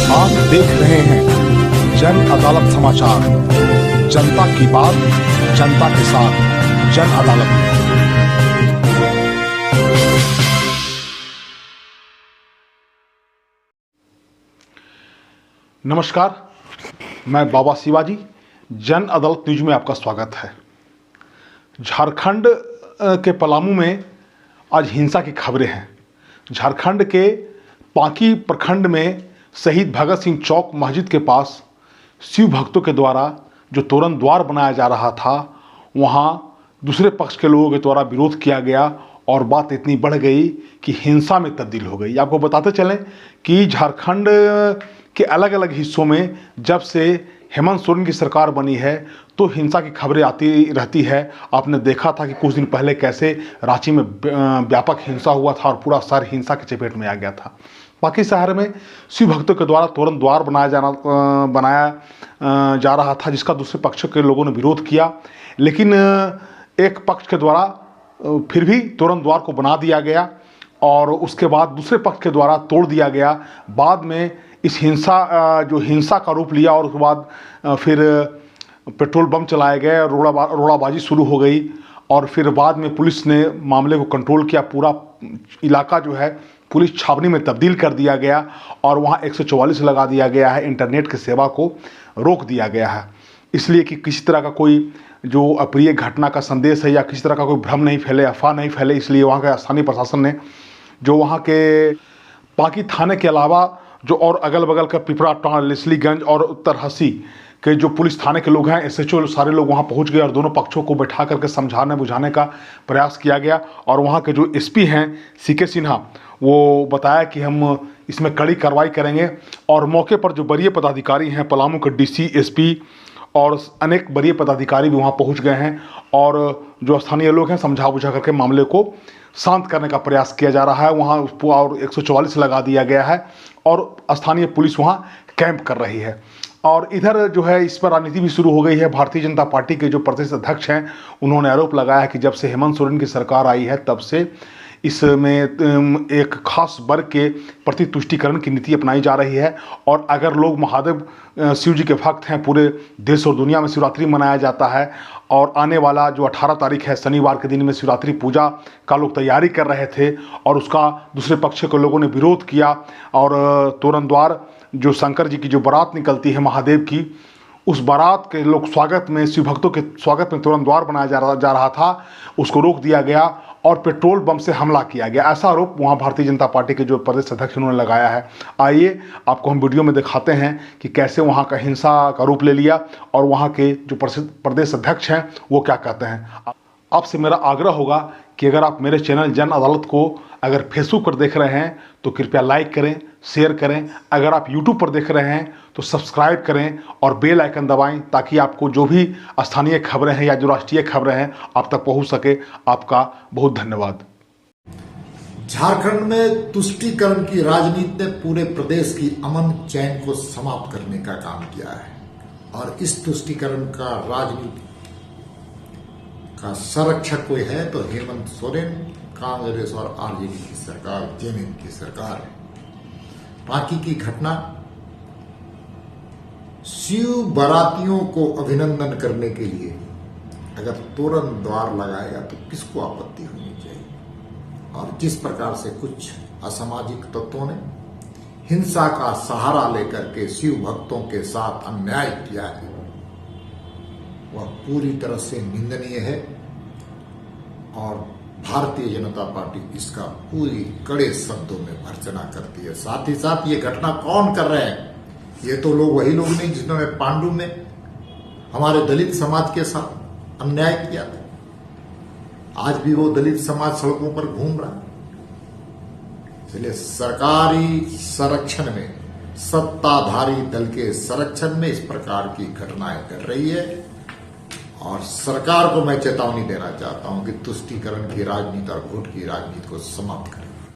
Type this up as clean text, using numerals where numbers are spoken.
आप देख रहे हैं जन अदालत समाचार। जनता की बात, जनता के साथ, जन अदालत में। नमस्कार, मैं बाबा शिवाजी। जन अदालत न्यूज में आपका स्वागत है। झारखंड के पलामू में आज हिंसा की खबरें हैं। झारखंड के पांकी प्रखंड में शहीद भगत सिंह चौक मस्जिद के पास शिव भक्तों के द्वारा जो तोरण द्वार बनाया जा रहा था, वहां दूसरे पक्ष के लोगों के द्वारा विरोध किया गया और बात इतनी बढ़ गई कि हिंसा में तब्दील हो गई। आपको बताते चलें कि झारखंड के अलग अलग हिस्सों में जब से हेमंत सोरेन की सरकार बनी है तो हिंसा की खबरें आती रहती है। आपने देखा था कि कुछ दिन पहले कैसे रांची में व्यापक हिंसा हुआ था और पूरा शहर हिंसा की चपेट में आ गया था। बाकी शहर में शिव भक्तों के द्वारा तोरण द्वार बनाया जा रहा था, जिसका दूसरे पक्ष के लोगों ने विरोध किया, लेकिन एक पक्ष के द्वारा फिर भी तोरण द्वार को बना दिया गया और उसके बाद दूसरे पक्ष के द्वारा तोड़ दिया गया। बाद में इस हिंसा का रूप लिया और उसके बाद फिर पेट्रोल बम चलाए गए, रोड़ाबाजी शुरू हो गई और फिर बाद में पुलिस ने मामले को कंट्रोल किया। पूरा इलाका जो है पुलिस छावनी में तब्दील कर दिया गया और वहाँ 144 लगा दिया गया है। इंटरनेट की सेवा को रोक दिया गया है, इसलिए कि किसी तरह का कोई जो अप्रिय घटना का संदेश है या किसी तरह का कोई भ्रम नहीं फैले, अफवाह नहीं फैले। इसलिए वहाँ के स्थानीय प्रशासन ने जो वहाँ के पांकी थाने के अलावा जो और अगल बगल का पिपरा टांड, लिसलीगंज और उत्तरहसी के जो पुलिस थाने के लोग हैं, एसएचओ, सारे लोग वहाँ पहुँच गए और दोनों पक्षों को बैठा करके समझाने बुझाने का प्रयास किया गया। और वहाँ के जो एसपी हैं सीके सिन्हा, वो बताया कि हम इसमें कड़ी कार्रवाई करेंगे। और मौके पर जो वरीय पदाधिकारी हैं, पलामू के डीसी, एसपी और अनेक वरीय पदाधिकारी भी वहाँ पहुँच गए हैं और जो स्थानीय लोग हैं समझा बुझा करके मामले को शांत करने का प्रयास किया जा रहा है। वहाँ और 144 लगा दिया गया है और स्थानीय पुलिस वहाँ कैंप कर रही है। और इधर जो है इस पर राजनीति भी शुरू हो गई है। भारतीय जनता पार्टी के जो प्रदेश अध्यक्ष हैं, उन्होंने आरोप लगाया है कि जब से हेमंत सोरेन की सरकार आई है तब से इसमें एक खास वर्ग के प्रति तुष्टीकरण की नीति अपनाई जा रही है। और अगर लोग महादेव शिव जी के भक्त हैं, पूरे देश और दुनिया में शिवरात्रि मनाया जाता है और आने वाला जो 18 तारीख है शनिवार के दिन में शिवरात्रि पूजा का लोग तैयारी कर रहे थे और उसका दूसरे पक्ष के लोगों ने विरोध किया और तोरण द्वार जो शंकर जी की जो बारात निकलती है महादेव की, उस बारात के लोग स्वागत में, शिव भक्तों के स्वागत में तोरण द्वार बनाया जा रहा था, उसको रोक दिया गया और पेट्रोल बम से हमला किया गया। ऐसा आरोप वहाँ भारतीय जनता पार्टी के जो प्रदेश अध्यक्ष उन्होंने लगाया है। आइए आपको हम वीडियो में दिखाते हैं कि कैसे वहाँ का हिंसा का रूप ले लिया और वहाँ के जो प्रदेश अध्यक्ष हैं वो क्या कहते हैं। आपसे मेरा आग्रह होगा कि अगर आप मेरे चैनल जन अदालत को अगर फेसबुक पर देख रहे हैं तो कृपया लाइक करें, शेयर करें। अगर आप यूट्यूब पर देख रहे हैं तो सब्सक्राइब करें और बेल आइकन दबाएं ताकि आपको जो भी स्थानीय खबरें हैं या जो राष्ट्रीय खबरें हैं आप तक पहुंच सके। आपका बहुत धन्यवाद। झारखंड में तुष्टीकरण की राजनीति ने पूरे प्रदेश की अमन चैन को समाप्त करने का काम किया है और इस तुष्टीकरण का राजनीति का संरक्षक कोई है तो हेमंत सोरेन, कांग्रेस और आरजेडी की सरकार, जेएमएम की सरकार है। पांकी की घटना शिव बारातियों को अभिनंदन करने के लिए अगर तोरण द्वार लगाएगा तो किसको आपत्ति होनी चाहिए। और जिस प्रकार से कुछ असामाजिक तत्वों ने हिंसा का सहारा लेकर के शिव भक्तों के साथ अन्याय किया है, वह पूरी तरह से निंदनीय है और भारतीय जनता पार्टी इसका पूरी कड़े शब्दों में भर्त्सना करती है। साथ ही साथ ये घटना कौन कर रहे हैं? ये तो लोग वही लोग नहीं जिन्होंने पांडु में हमारे दलित समाज के साथ अन्याय किया था। आज भी वो दलित समाज सड़कों पर घूम रहा है। इसलिए सरकारी संरक्षण में, सत्ताधारी दल के संरक्षण में इस प्रकार की घटनाएं कर रही है और सरकार को मैं चेतावनी देना चाहता हूं कि तुष्टीकरण की राजनीति और वोट की राजनीति को समाप्त करें।